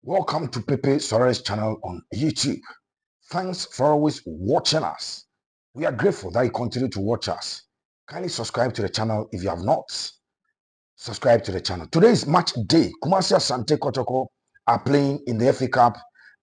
Welcome to Pepe Soares channel on YouTube. Thanks for always watching us. We are grateful that you continue to watch us. Kindly subscribe to the channel if you have not. Subscribe to the channel. Today is match day. Kumasi Asante Kotoko are playing in the FA Cup.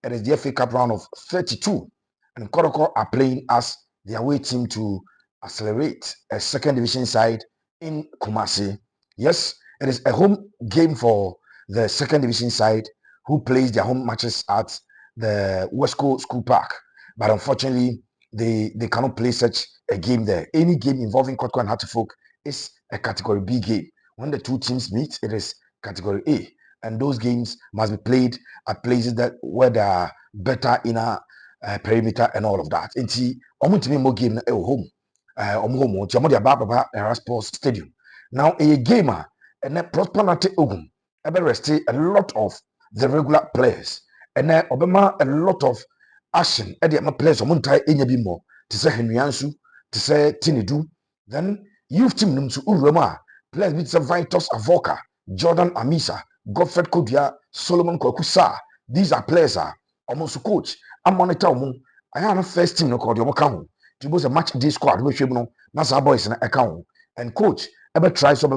It is the FA Cup round of 32. And Kotoko are playing as the away team to accelerate a second division side in Kumasi. Yes, it is a home game for the second division side who plays their home matches at the Westco School Park. But unfortunately, they cannot play such a game there. Any game involving Kotoko and Hartlefolk is a Category B game. When the two teams meet, it is Category A. And those games must be played at places where there are better inner perimeter and all of that. And see, more game at home. Home, Sports Stadium. Now, a gamer and a prosperity Ogum, rest a lot of the regular players. And then Obama a lot of action at the players of Muntai Enyabimo to say Henry Ansu, to say Tinidu. Then youth team to Urama, players with Vitus Avoka, Jordan Amisa, Godfrey Kodia, Solomon Kokusa. These are players are almost coach. I'm monitor. I am a first team no called Yomokamu. To both a match day squad, which you know, Nasa boys in account. And coach ever tries to be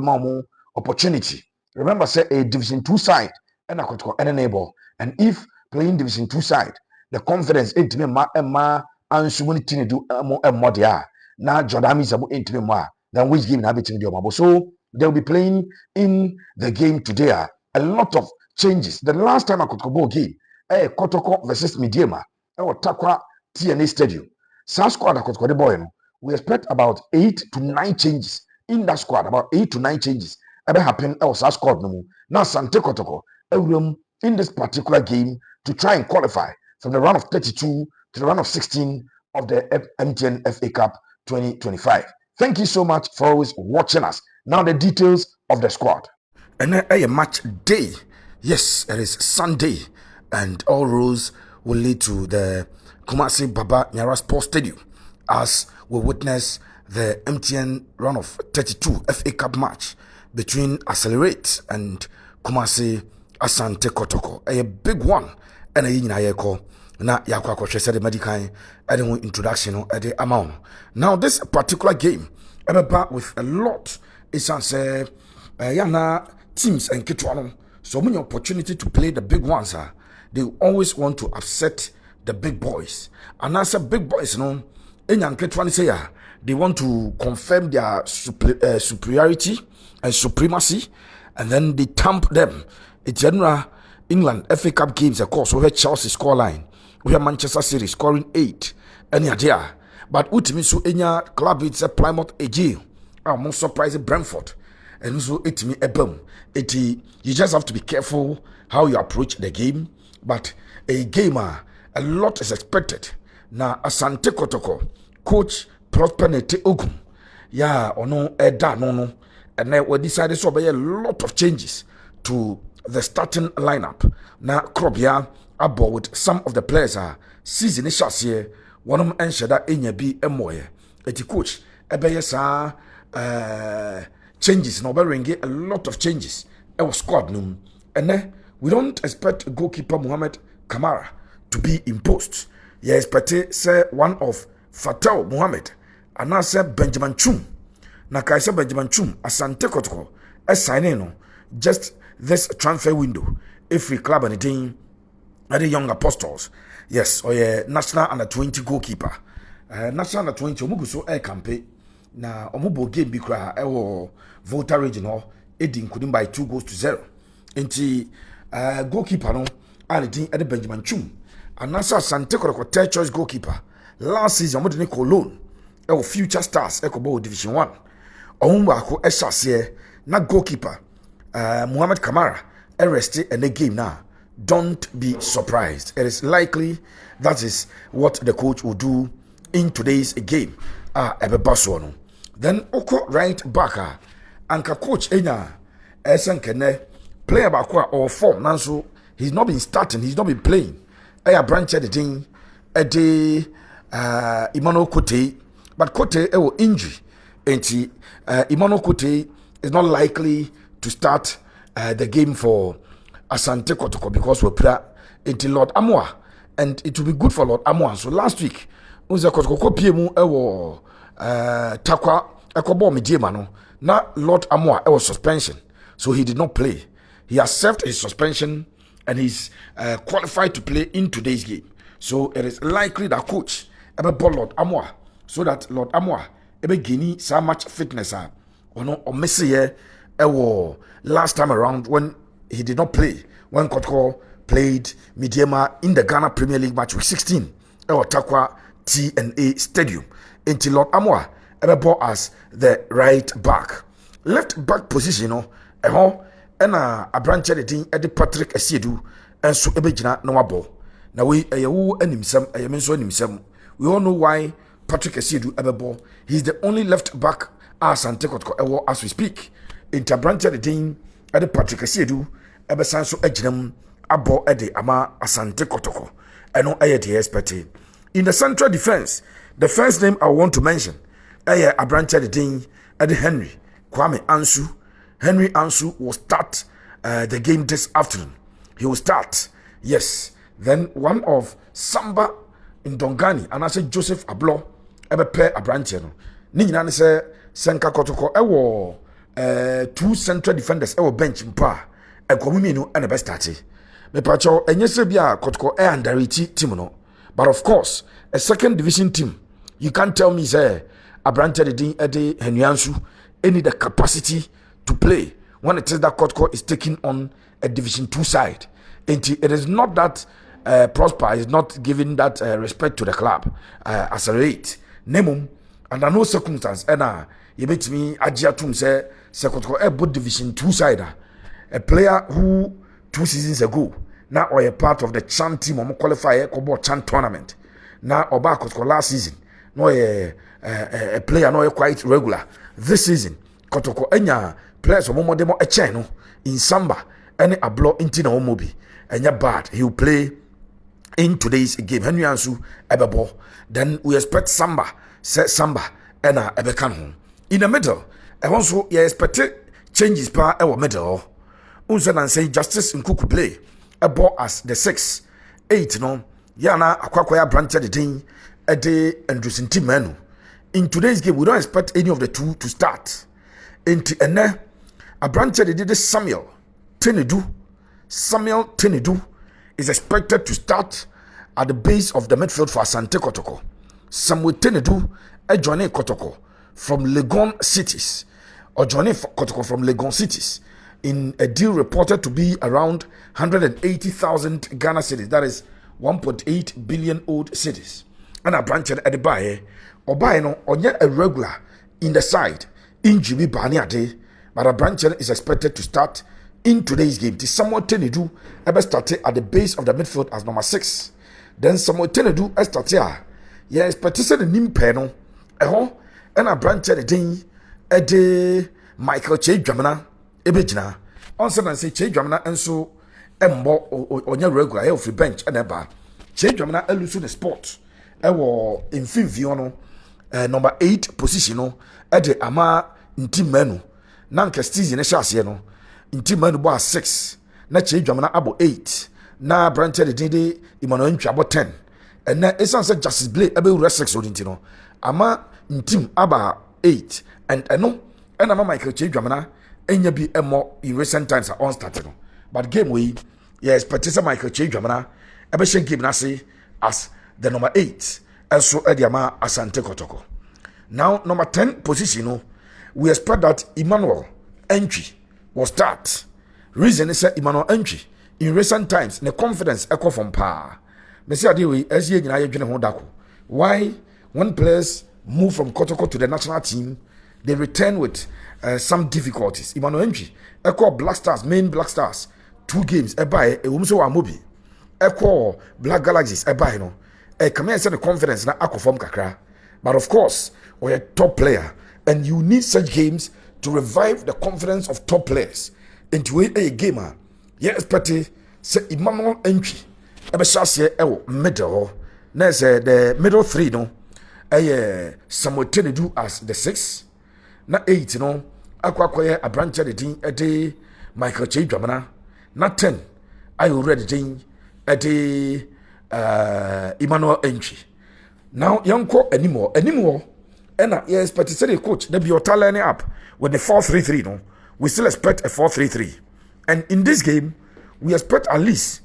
opportunity. Remember, say a Division 2 side and a neighbor. And if playing Division 2 side, the confidence into me and Sumuni do more there. Now Jordan is about into me than which game inhabiting the Omabo. So they'll be playing in the game today. A lot of changes. The last time I could go game, Kotoko versus Midiema, or Takwa TNA Stadium. Some squad I could go the boy. We expect about 8 to 9 changes in that squad. About 8 to 9 changes ever happen else our squad no. Now Asante Kotoko in this particular game to try and qualify from the round of 32 to the round of 16 of the MTN FA Cup 2025. Thank you so much for always watching us. Now the details of the squad. And a match day. Yes, it is Sunday, and all roads will lead to the Kumasi Baba Nyara Sports Stadium as we witness the MTN round of 32 FA Cup match between ACCELER8Z and Kumasi Asante Kotoko. A big one, and a yin ayeko. Na yakwa said the medical and introduction at the amount. Now this particular game, back with a lot. It's say yana teams and Kitwano. So many opportunity to play the big ones. They always want to upset the big boys. And as a big boys, no, say they want to confirm their superiority and supremacy, and then they tamp them. It's general England FA Cup games, of course, we have Chelsea scoreline, we have Manchester City scoring 8, and yeah, but ultimately so any club it's a Plymouth AG, I'm most surprised Brentford, and so it me a boom. You just have to be careful how you approach the game, but a gamer, a lot is expected. Now Asante Kotoko, coach Probable Ogum, yeah, or no, no. And then we decided to be a lot of changes to the starting lineup. Now, Krobia aboard with some of the players are season is here. One of them ensure that in be a moye. Eti coach, ebeyesa changes. Now, a lot of changes. Our squad num. And then we don't expect goalkeeper Muhammad Kamara to be imposed. You expect say one of Fatal Muhammad and now say Benjamin Chum. Na kaisa Benjamin Chum Asante Kotoko signing no just this transfer window if we club anything at the young apostles. Yes, or yeah, national under 20 goalkeeper. National under 20 omugu so air campaign na omubo game bi kra ewo Volta regional edin couldn't by 2-0. Enti goalkeeper no anything at the Benjamin Chum and nasa Asante Kotoko third choice goalkeeper. Last season omude ne Cologne ewo Future Stars ekobo Division 1. Onwako Eshasie na goalkeeper Muhammad Kamara arrested in the game now. Don't be surprised. It is likely that is what the coach will do in today's game. Then Oko right back anka coach enya esenkene player back or form nanso he's not been starting, he's not been playing. Aya branch the thing Emmanuel Kote, but Kote injury. Emmanuel Kote is not likely to start the game for Asante Kotoko because we play into Lord Amoa, and it will be good for Lord Amoa. So last week, unza Kotoko piemu ewo takwa ekobo midjema no. Na Lord Amoa ewo suspension, so he did not play. He has served his suspension and he's qualified to play in today's game. So it is likely that coach ebe ball Lord Amoa so that Lord Amoa ebe gini so much fitness or miss ye ewo last time around when he did not play, when Kotoko played Midfield in the Ghana Premier League match week 16 ewo Takwa TNA Stadium until Lord Amoa ebe ball as the right back. Left back position no ena abranche de din ede Patrick Asiedu enso ebe gina na wabo na we eyewu animsam eyemenso animsam. We all know why Patrick Asiedu ebe ball. He's the only left back Asante Kotoko ewo as we speak. Inter branche de din ede Patrick Asiedu ebe sanso eginam abo ede ama Asante Kotoko eno eye de expert. In the central defense, the first name I want to mention eye abranche de din ede Henry Kwame Ansu. Henry Ansu will start the game this afternoon. He will start, yes. Then one of Samba in Dongani, and I said Joseph Ablo, ebe pair a branch. Ni nyina say Senka Kotoko ewo two central defenders ewo bench mpa ekomuminu and the best start. Me pacho enyese bia Kotoko underrated team no. But of course, a second division team, you can't tell me say a branch de Henry Ansu any the capacity to play when it is that Kotoko is taking on a Division 2 side. And it is not that Prosper is not giving that respect to the club as a rate. Nemum, under no circumstance, and you bet me, Ajiatum say, Kotoko a both Division 2 side. A player who 2 seasons ago, now or a part of the Chan team or qualifier Kobo Chan tournament. Now or back Kotoko last season, no a player no quite regular. This season, Kotoko enya players omo demo eche no in Samba any ablo inti na omobi enya bad. He will play in today's game. Henry Ansu ebebo. Then we expect Samba ena ebekan home. In the middle, also you expect changes pa ewo middle. Unse nan say Justice Nkuku play ebo as the 6 8 no yana akwakwaya branch the thing ede Andrews Ntimenu. In today's game we don't expect any of the two to start. Into a branch they did Samuel Tenedu is expected to start at the base of the midfield for Asante Kotoko. Samuel Tenedu joining Kotoko from Legon Cities, or joining Kotoko from Legon Cities in a deal reported to be around 180,000 Ghana cedis. That is 1.8 billion old cities. And a branch at the buy or buy no or yet a regular in the side. Injury Baniade, but a branch is expected to start in today's game. This Samuel Tenedu ever started at the base of the midfield as number 6. Then Samuel Tenedu started. Yes, but this is the name panel. And a branch at the day, a day Michael Che Dramana, Ebejina. On Sunday, say Che Dramana, and so on your regular free bench and a bar. Che Dramana elusu the sport. Ewo in Finviono, number 8 position. Ede ama Ntimenu na nkestizi ne hyase no Ntimenu bo 6 na Che Dwamana abo 8 na branch de Emmanuel Ntwabo 10 and na esanse Justice Blay ebe wura 6 odinti no ama Ntim aba 8 and eno and ama Michael Che Dwamana enya bi emo in recent times are on started no but game we yes Patricia Michael Che Dwamana ebe shen game na say as the number 8 and so ede ama Asante Kotoko. Now, number 10 position, we expect that Emmanuel Entry will start. Reason is that Emmanuel Entry in recent times, the confidence echo from power. Why, when players move from Kotoko to the national team, they return with some difficulties. Emmanuel Entry, echo Black Stars, main Black Stars, 2 games, echo Black Galaxies, no. Come here, the confidence na echo from kakra. But of course, we're a top player, and you need such games to revive the confidence of top players into a gamer. Yes, Patty, say Emmanuel Entry, ever middle. There's the middle 3, no, Samuel Tenedu as the 6, na 8, no, Aquaquaya, a branch of the team, a day, Michael Che Dramana, na 10, I already think at the Emmanuel entry. Now, young co anymore, and yes, but it's a coach, they be lining up with the 4-3-3. No, we still expect a 4-3-3, and in this game, we expect at least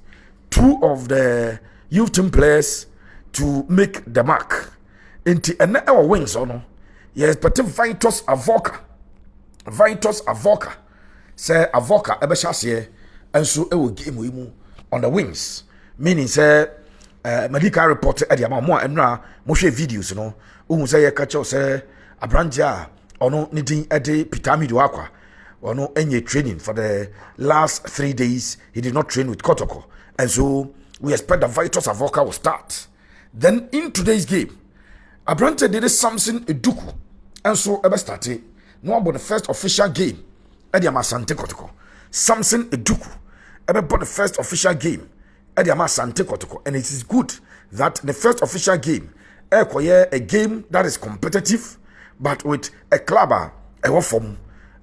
2 of the youth team players to make the mark. Into our wings, or no, yes, but Vitus Avoka, say Avoka, Ebeshasier, and so it will give we on the wings, meaning say. Medical report at the amount more and now Moshe videos, say a catcher say a brandia or no needing a day Pitami Duakwa or no any training for the last 3 days. He did not train with Kotoko, and so we expect the Vitus Avoka will start. Then in today's game, a brandia did something Eduku, and so ever started. No about the first official game at the Asante Kotoko. Samson Eduku ever bought the first official game. Asante Kotoko, and it is good that the first official game, a game that is competitive, but with a club, a form,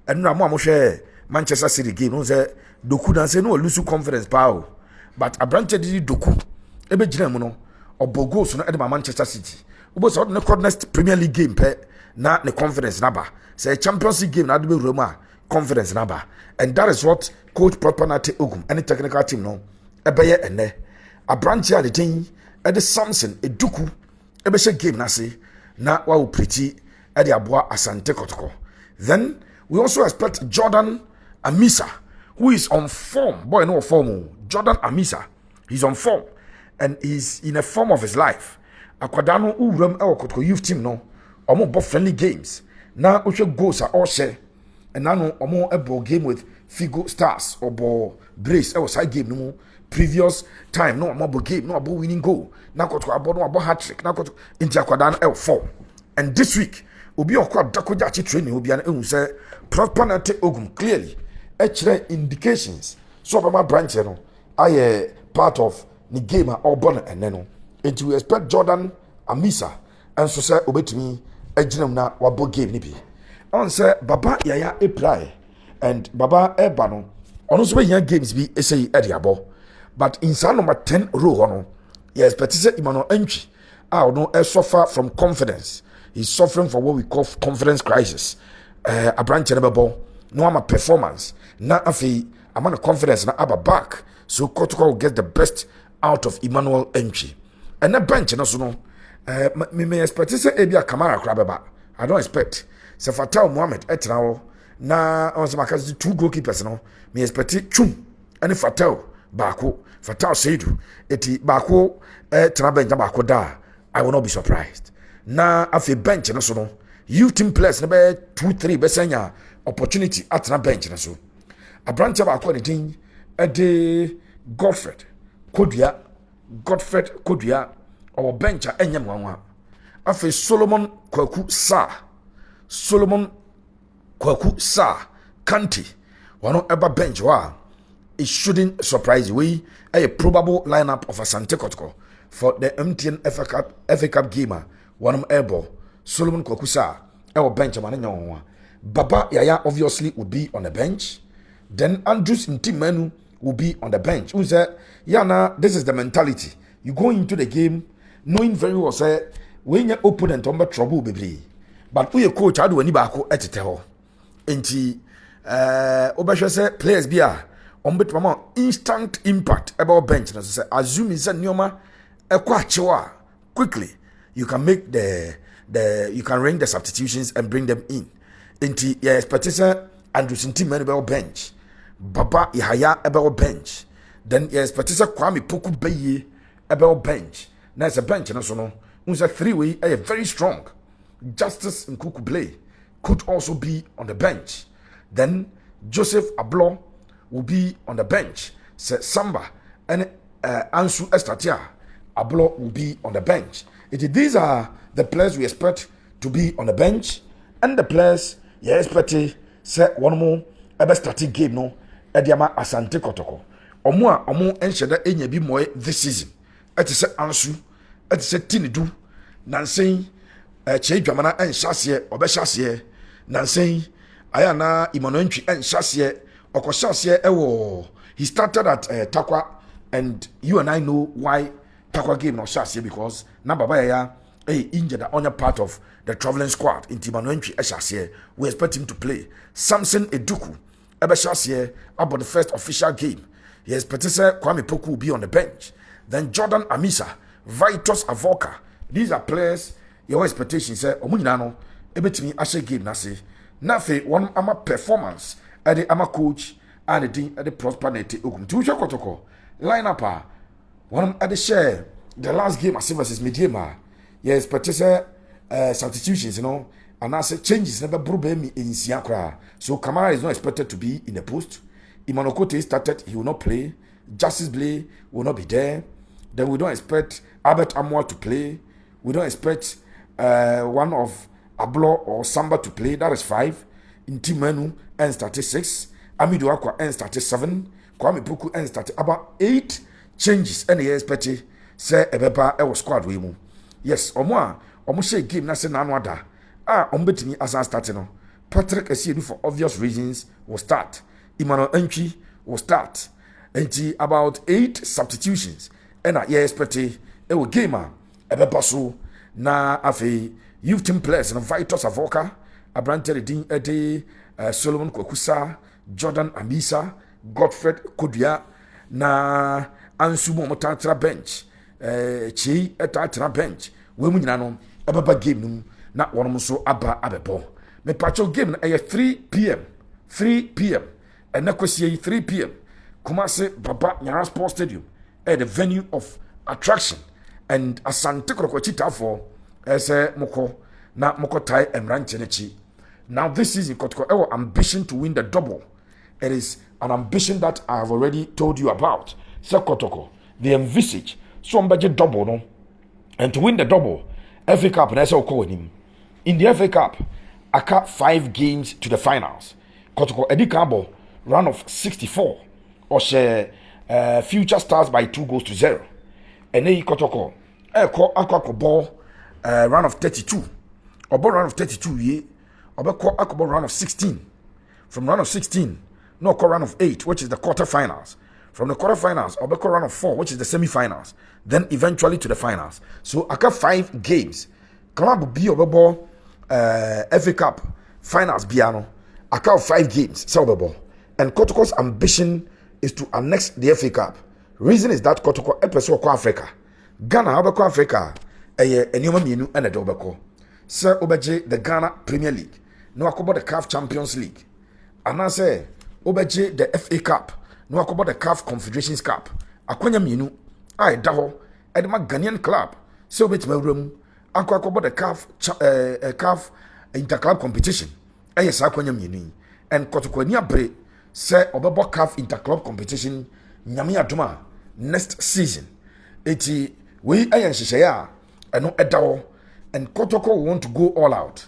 and now share Manchester City game. No say Doku dan say no lose confidence power, but a branch did Doku, ebe jinamuno or Bogo so na Manchester City. Ubo so na next Premier League game pe na the confidence naba. Say Champions League game na be Roma confidence naba, and that is what Coach Probable Ogum any technical team no. Ebeye ene a branch ya the thing at the Samson Eduku ebeshe game na se na wa pretty at the aboa Asante Kotoko. Then we also expect Jordan Amisa, who is on form. Boy, no form. Jordan Amisa, he's on form and he's in a form of his life. Akwadano uram el Kotoko youth team no omo bo friendly games. Na oshe goals are all share and now omo a ball game with Figo Stars or ball brace el side game no previous time no about game no about winning goal na koto about no about hat trick na koto into Akwadan L4, and this week obi okwa dakoja training obi an ehun say Probable Ogum clearly actually indications so about branch no I part of the game or born and no and we expect Jordan Amisa and so say obetimi aginem na wabo game ni bi on say Baba Yaya Eprai and Baba Ebano ono so be yan games bi say ediabo. But in San number 10 row, yes, but it's Emmanuel entry. No, suffer from confidence. He's suffering from what we call confidence crisis. A branch never ball. No, I'm a performance. Now, I'm on a confidence. Now, I'm back. So, Kotoko will get the best out of Emmanuel entry. And that bench, no, so no. Me expect it's a Kamara Krababa. I don't expect. So, Fatal Mohammed, etnao. Na, on some 2 goalkeepers, no. Me expect Chum and Fatal. Bako Fatal Seidu eti bako tena bench bako da, I will not be surprised. Na afi bench na so no youth team players na be 2-3 be senya opportunity at na bench na so a branch bako ni tin de Godfred Kodua or bench enya nwanwa afi Solomon Kwaku Sa Kanti wano eba bench wa. It shouldn't surprise you. We a probable lineup of Asante Kotoko for the MTN FA Cup gamer. One elbow Solomon Kokusa our bench man. Baba Yaya obviously will be on the bench. Then Andrews in team menu will be on the bench. Who said, Yana, this is the mentality. You go into the game knowing very well say when your opponent under trouble baby. But we a coach I do any bako etete. Enti obesha say players be instant impact about bench. Assume is a nyoma quickly. You can make you can ring the substitutions and bring them in. Into yes, Patisa Andrews in team about bench. Baba Yahaya about bench. Then yes, Patisa Kwame Poku Beye about bench. Now it's a bench and also no. Unsa 3-way very strong. Justice in Kuku play could also be on the bench. Then Joseph Ablo will be on the bench. Samba and Ansu Estatia Ablo will be on the bench. These are the players we expect to be on the bench, and the players you expect say one more ever starting game no Ediama Asante Kotoko. Omo ensheda enya bi moye this season. Eti say Ansu, eti say Tinidu, Nansen Che Dwamana enhyase obɛhyase Nansen ayana Emmanuel entry enhyase okohyase ewo. He started at Takwa And you and I know why Takwa game no shas here, because na baba ya injured on your part of the traveling squad in Timanuentri Eshas. We expect him to play. Samson Eduku Ebeshas here about the first official game. He expects Kwame Poku will be on the bench. Then Jordan Amisa, Vitus Avoka. These are players your expectations say omunyina ebetimi ahye game na se. Na fe one ama performance at the ama coach and the team at the prosperity Ogum. Tuja Kotoko line up one at the share the last game as versus Mediema. Yes, but substitutions, and I say changes never brought me in Siakra. So Kamara is not expected to be in the post. Imanokote started, he will not play. Justice Blay will not be there. Then we don't expect Albert Amwa to play. We don't expect one of Ablo or Samba to play. That is 5. Inti Menu and started 6. Amidu Akwa and started 7. Kwame Puku and started about 8 changes. And he expected say Ebeba was squad we mu. Yes, omo share game na se nanu ada. Ombetimi Asante starting. Patrick Essiedu for obvious reasons will start. Emmanuel Entry will start. And about 8 substitutions. And I expect a game Ebeba so na afi youth team players and Vitus Avoka, Abrante Din Ede, Solomon Kokusa, Jordan Amisa, Godfred Kodia, na Ansumo Motatra bench, Chi Etatra bench, Women Nano, Ababa game, not one so Abba Abebo. Me pacho game at 3 p.m. 3 p.m. and Nakosi 3 p.m. Kumase Baba Nyara Sports Stadium at the venue of attraction. And Asante Krokochita for Moko na Moko Tai and Ranchenechi. Now this season, Kotoko, our ambition to win the double. It is an ambition that I have already told you about. So Kotoko, they envisage some budget double, no? And to win the double, FA Cup and SL call him. In the FA Cup, I cut 5 games to the finals. Kotoko Eddie Cabo, run of 64. Or share future stars by 2-0. And then Kotoko, Akwa ball round of 32. Or ball round of 32 ye. Or ball round of 16. From round of 16, no round of 8, which is the quarterfinals. From the quarterfinals, or round of 4, which is the semifinals. Then eventually to the finals. So I got 5 games. Club B or ball FA Cup finals piano. I got 5 games. So and Kotoko's ambition is to annex the FA Cup. Reason is that Kotoko episode Africa. Ghana Abeko Africa a new menu and a dobeko. Sir Obeje the Ghana Premier League. No akobo the CAF Champions League. And I say Obeje the FA Cup. No akobo the CAF Confederations Cup. Akwanya menu I daho edema Ghanaian club. So bet my room akobo the CAF interclub competition. Yes akwanya menu. And Kotoko ni abre say obebo CAF interclub competition nyame adoma next season. Eti we ayan shishaya eno edawo and Kotoko want to go all out.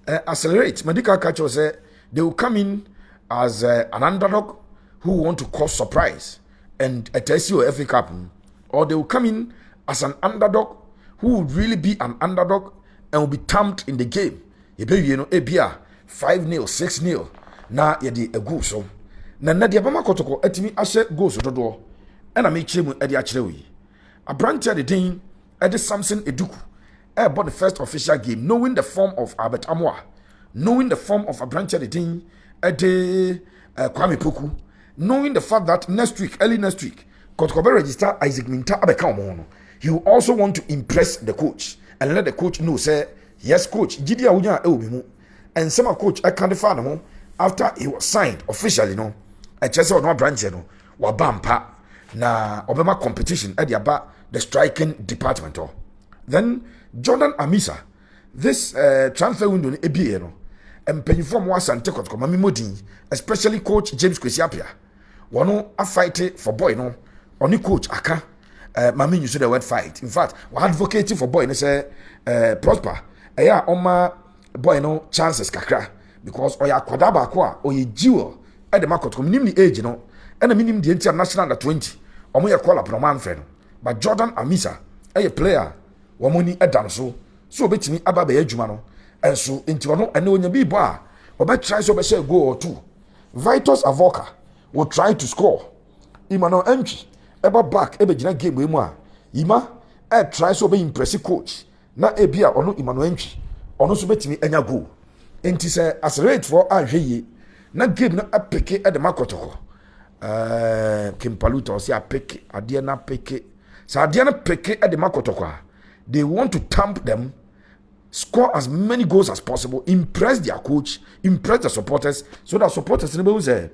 Accelerate medical culture say they will come in as an underdog who want to cause surprise and a TSU FA Cup, or they will come in as an underdog who will really be an underdog and will be tamped in the game. You know, ebia 5-0, 6-0. Na yedi a goal so. Na dia bama Kotoko etimi ashe goals dodo. And I make chemu edi achrewi. A branch at the Dean, Eddie Samson Eduku, about the first official game, knowing the form of Albert Amwa, knowing the form of a branch at the Dean, Eddie Kwame Puku, knowing the fact that early next week, Kotoko register Isaac Minta Abekamono. He will also want to impress the coach and let the coach know, say, yes, coach, Gidia Unya Eubimu, and some coach I can't find him after he was signed officially, no, a chess or no branch, no, Wabampa. Na Obama competition at the striking department. Then Jordan Amisa, this transfer window in ABA, and penny from Asante Kotoko Mami Modin, especially coach James Kwesiapia. One a fight for boy, no, only coach Aka. Mami used the word fight. In fact, we're advocating for boy, and say prosper. Yeah, oma boy no chances kakra because oya kwadaba kwa oye jiwo at the market community age, you know. And a minimum the international under 20. Omo ye call up no man friend. But Jordan Amisa, a player, wamoni edam so betimi aba be adwuma no. And so into no and when you be bar, or bet try so be share goal or 2. Vitus Avoka will try to score. Emmanuel Entry eba back ebe gina game we mu a ima try so be impress coach na ebia ono Emmanuel Ntwi ono so betimi anya goal enti se accelerate for ahweye na game no apeke e de makotoko Kimpaluta osi apeke ade na peke sa ade na peke e de makotoko they want to tamp them, score as many goals as possible, impress their coach, impress the supporters, so that supporters never say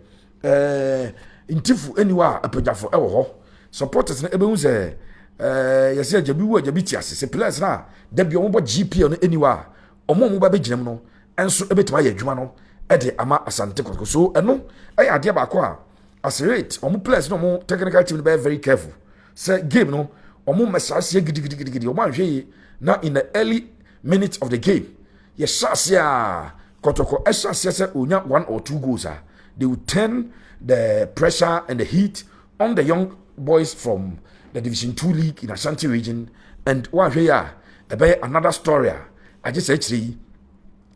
intifu anywhere apejafo ewo ho supporters na ebe say yesi ajabi wo ajabi ti ase players na da bi omo GP no anywhere omo ba be ginam no enso ebetima ya adwuma no e de ama Asante Kotoko so eno e ade ba ko a accelerate omo players no omo technical team be very careful say game no omo mesase gidigidi omo ahwe na in the early minutes of the game yesasia Kotoko esasia say onya 1 or 2 goals they will turn the pressure and the heat on the young boys from the Division 2 league in Asante region and one here about another story I just actually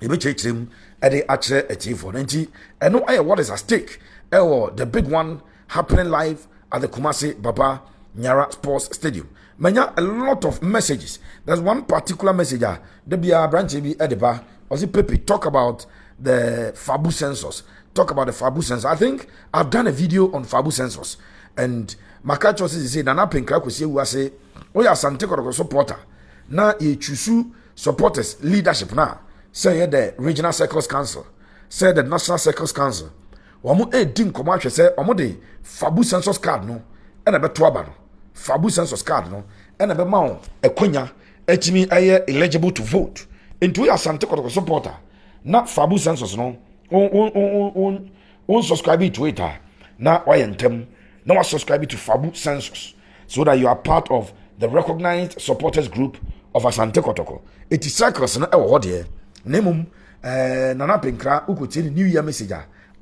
him at the actual achieve for 90 and no what is at stake the big one happening live at the Kumasi Baba Nyara Sports Stadium. Manya a lot of messages. There's one particular message the BR branch be at the bar was it Pepe talk about the Fabu sensors. Talk about the Fabu sensors. I think I've done a video on Fabu sensors and Makacho says say Nana Pinkra ko say we say oh ya Asante Kotoko supporter na ye choose supporters leadership na say the regional circles council say the national circles council omo din komo ahwe say omo de Fabu sensors card no e na beto aba no Fabu sensors card no e na be ma o ekonya etimi aye eligible to vote into ya Asante Kotoko supporter na Fabu sensors no on subscribe to it na oyentem now subscribe to Fabu Census so that you are part of the recognized supporters group of Asante Kotoko. It is circles na ewo there. Nemum Nana Pinkra ukoti new year message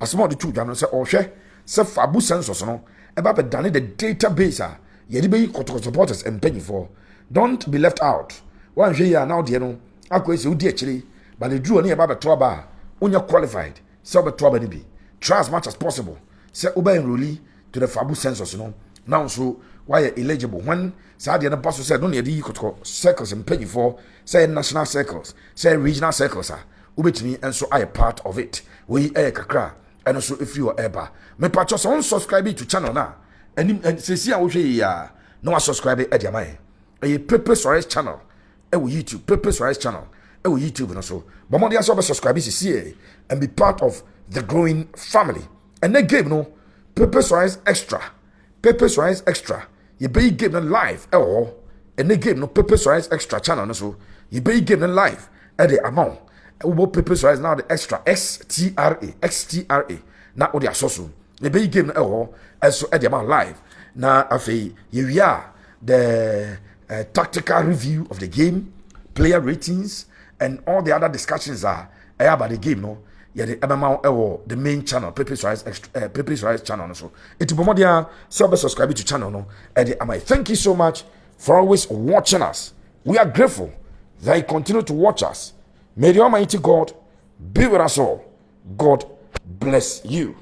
as more the two jano say ohwe say Fabu Census no eba be dane the database ye be Kotoko supporters empenyi for. Don't be left out. One hwe ya now there no akwese udi akire but the draw na eba be to aba unya qualified so be to aba ni bi. Try as much as possible. Say oba enrollee to the Fabu census no now so why eligible when Sadia and Pastor said don't need Kotoko circles and pay for say national circles say regional circles ubetimi and so I a part of it we kakra and also if you are ever me patch on subscribe to channel na and say see we ya no subscribe e dia mai a Pepe Soares channel e wo YouTube Pepe Soares channel e wo YouTube no so but mo dia so subscribe see and be part of the growing family and that game no Pepe Soares extra. Pepe Soares extra. You be game them live. And the game no Pepe Soares extra channel no so. You be game them live at the amount. Pepe Soares now the extra XTRA. Now all the asosu. You be game as so at the amount live. Now afi you are the tactical review of the game, player ratings, and all the other discussions are about the game no. Yeah, the main channel, Pepe Soares channel. So, it's Bomodia, subscribe to channel. No, thank you so much for always watching us. We are grateful that you continue to watch us. May the Almighty God be with us all. God bless you.